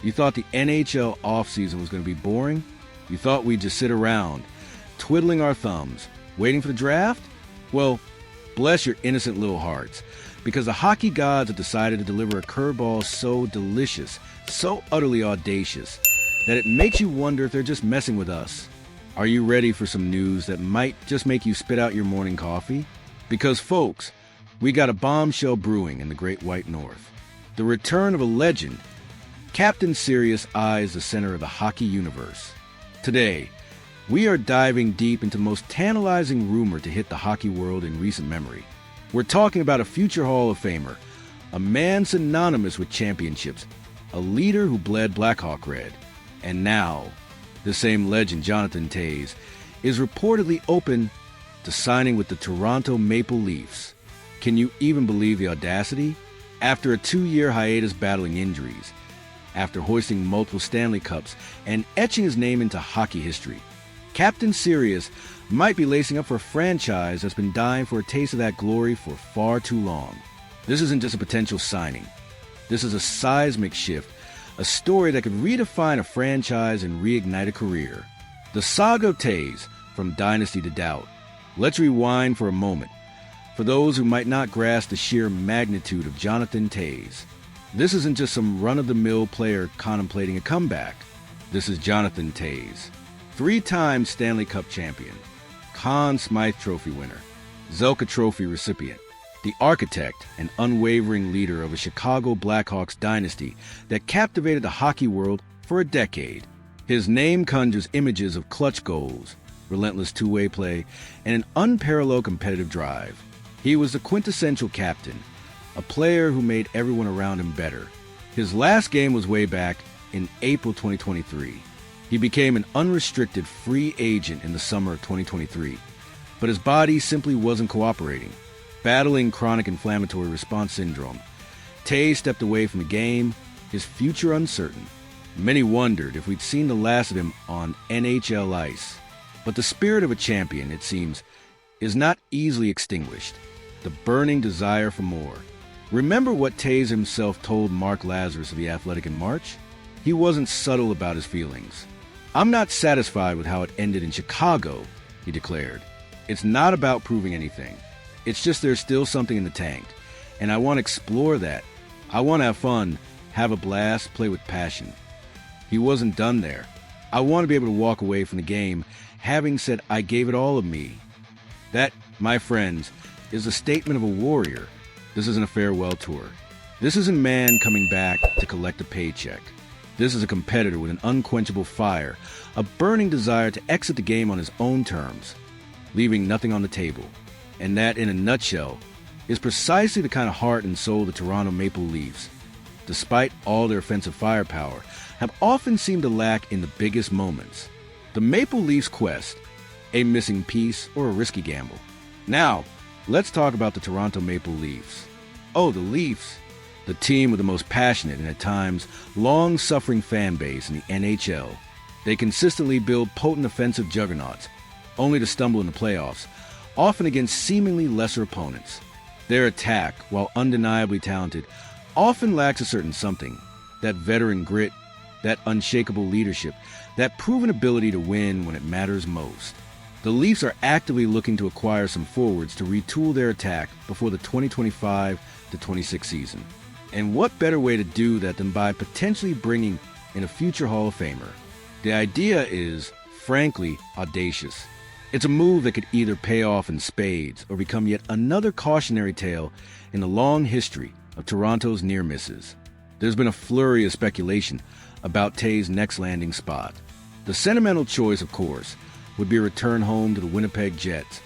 You thought the NHL offseason was going to be boring? You thought we'd just sit around, twiddling our thumbs, waiting for the draft? Well, bless your innocent little hearts, because the hockey gods have decided to deliver a curveball so delicious, so utterly audacious, that it makes you wonder if they're just messing with us. Are you ready for some news that might just make you spit out your morning coffee? Because, folks, we got a bombshell brewing in the Great White North. The return of a legend. Captain Sirius eyes the center of the hockey universe. Today, we are diving deep into the most tantalizing rumor to hit the hockey world in recent memory. We're talking about a future Hall of Famer, a man synonymous with championships, a leader who bled Blackhawk red. And now, the same legend, Jonathan Toews, is reportedly open to signing with the Toronto Maple Leafs. Can you even believe the audacity? After a 2-year hiatus battling injuries, after hoisting multiple Stanley Cups and etching his name into hockey history, Captain Sirius might be lacing up for a franchise that's been dying for a taste of that glory for far too long. This isn't just a potential signing. This is a seismic shift, a story that could redefine a franchise and reignite a career. The saga of Toews, from dynasty to doubt. Let's rewind for a moment. For those who might not grasp the sheer magnitude of Jonathan Toews, this isn't just some run-of-the-mill player contemplating a comeback. This is Jonathan Toews, 3-time Stanley Cup champion, Conn Smythe Trophy winner, Zelka Trophy recipient, the architect and unwavering leader of a Chicago Blackhawks dynasty that captivated the hockey world for a decade. His name conjures images of clutch goals, relentless two-way play, and an unparalleled competitive drive. He was the quintessential captain, a player who made everyone around him better. His last game was way back in April 2023. He became an unrestricted free agent in the summer of 2023, but his body simply wasn't cooperating. Battling chronic inflammatory response syndrome, Toews stepped away from the game, his future uncertain. Many wondered if we'd seen the last of him on NHL ice. But the spirit of a champion, it seems, is not easily extinguished. The burning desire for more. Remember what Toews himself told Mark Lazarus of The Athletic in March? He wasn't subtle about his feelings. "I'm not satisfied with how it ended in Chicago," he declared. "It's not about proving anything. It's just there's still something in the tank, and I want to explore that. I want to have fun, have a blast, play with passion." He wasn't done there. "I want to be able to walk away from the game having said I gave it all of me." That, my friends, is a statement of a warrior. This isn't a farewell tour. This isn't a man coming back to collect a paycheck. This is a competitor with an unquenchable fire, a burning desire to exit the game on his own terms, leaving nothing on the table. And that, in a nutshell, is precisely the kind of heart and soul of the Toronto Maple Leafs, despite all their offensive firepower, have often seemed to lack in the biggest moments. The Maple Leafs' quest, a missing piece or a risky gamble. Now, let's talk about the Toronto Maple Leafs. Oh, the Leafs, the team with the most passionate and at times long-suffering fan base in the NHL. They consistently build potent offensive juggernauts, only to stumble in the playoffs, often against seemingly lesser opponents. Their attack, while undeniably talented, often lacks a certain something, that veteran grit, that unshakable leadership, that proven ability to win when it matters most. The Leafs are actively looking to acquire some forwards to retool their attack before the 2025-26 season. And what better way to do that than by potentially bringing in a future Hall of Famer? The idea is, frankly, audacious. It's a move that could either pay off in spades or become yet another cautionary tale in the long history of Toronto's near misses. There's been a flurry of speculation about Toews' next landing spot. The sentimental choice, of course, would be a return home to the Winnipeg Jets,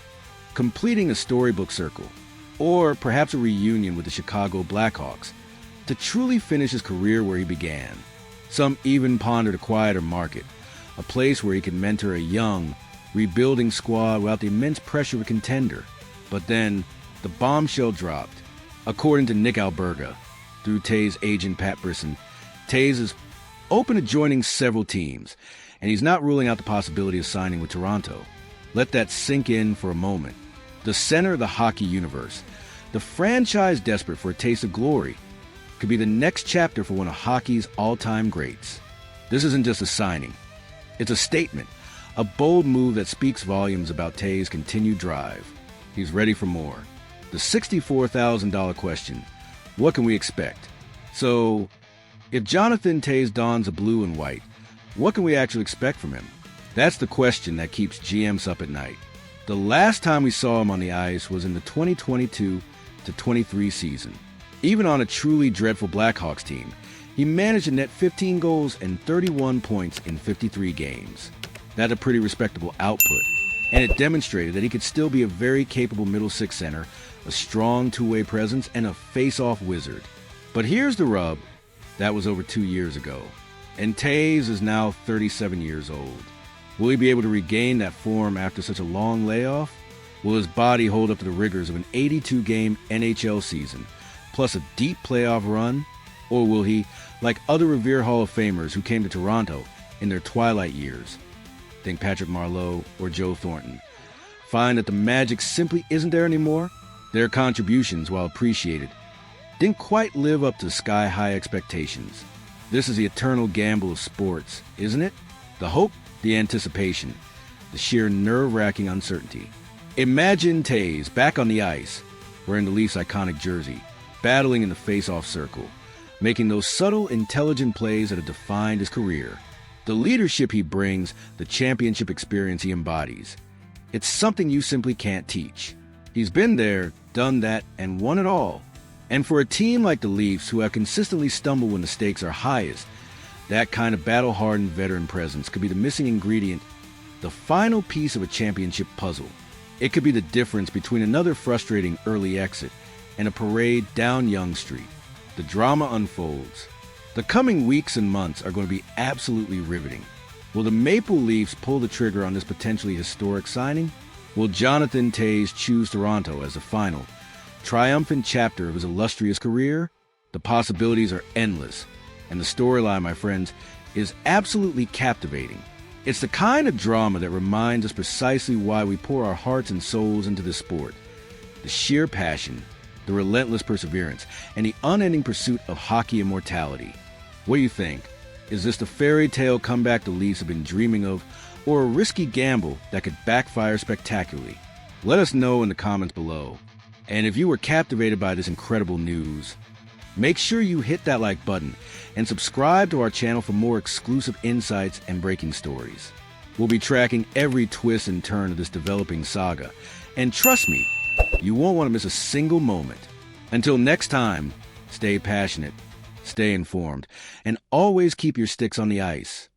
completing a storybook circle, or perhaps a reunion with the Chicago Blackhawks, to truly finish his career where he began. Some even pondered a quieter market, a place where he could mentor a young, rebuilding squad without the immense pressure of a contender. But then, the bombshell dropped. According to Nick Alberga, through Toews' agent Pat Brisson, Toews is open to joining several teams, and he's not ruling out the possibility of signing with Toronto. Let that sink in for a moment. The center of the hockey universe, the franchise desperate for a taste of glory, could be the next chapter for one of hockey's all-time greats. This isn't just a signing. It's a statement, a bold move that speaks volumes about Toews' continued drive. He's ready for more. The $64,000 question, what can we expect? So, if Jonathan Toews dons a blue and white, what can we actually expect from him? That's the question that keeps GMs up at night. The last time we saw him on the ice was in the 2022-23 season. Even on a truly dreadful Blackhawks team, he managed to net 15 goals and 31 points in 53 games. That's a pretty respectable output, and it demonstrated that he could still be a very capable middle six center, a strong two-way presence, and a face-off wizard. But here's the rub. That was over 2 years ago, and Toews is now 37 years old. Will he be able to regain that form after such a long layoff? Will his body hold up to the rigors of an 82-game NHL season, plus a deep playoff run? Or will he, like other Revere Hall of Famers who came to Toronto in their twilight years, think Patrick Marleau or Joe Thornton, find that the magic simply isn't there anymore? Their contributions, while appreciated, didn't quite live up to sky-high expectations. This is the eternal gamble of sports, isn't it? The hope, the anticipation, the sheer nerve-wracking uncertainty. Imagine Toews back on the ice, wearing the Leafs' iconic jersey, battling in the face-off circle, making those subtle, intelligent plays that have defined his career. The leadership he brings, the championship experience he embodies. It's something you simply can't teach. He's been there, done that, and won it all. And for a team like the Leafs, who have consistently stumbled when the stakes are highest, that kind of battle-hardened veteran presence could be the missing ingredient, the final piece of a championship puzzle. It could be the difference between another frustrating early exit and a parade down Yonge Street. The drama unfolds. The coming weeks and months are going to be absolutely riveting. Will the Maple Leafs pull the trigger on this potentially historic signing? Will Jonathan Toews choose Toronto as the final, triumphant chapter of his illustrious career? The possibilities are endless, and the storyline, my friends, is absolutely captivating. It's the kind of drama that reminds us precisely why we pour our hearts and souls into this sport. The sheer passion, the relentless perseverance, and the unending pursuit of hockey immortality. What do you think? Is this the fairy tale comeback the Leafs have been dreaming of, or a risky gamble that could backfire spectacularly? Let us know in the comments below. And if you were captivated by this incredible news, make sure you hit that like button and subscribe to our channel for more exclusive insights and breaking stories. We'll be tracking every twist and turn of this developing saga, and trust me, you won't want to miss a single moment. Until next time, stay passionate, stay informed, and always keep your sticks on the ice.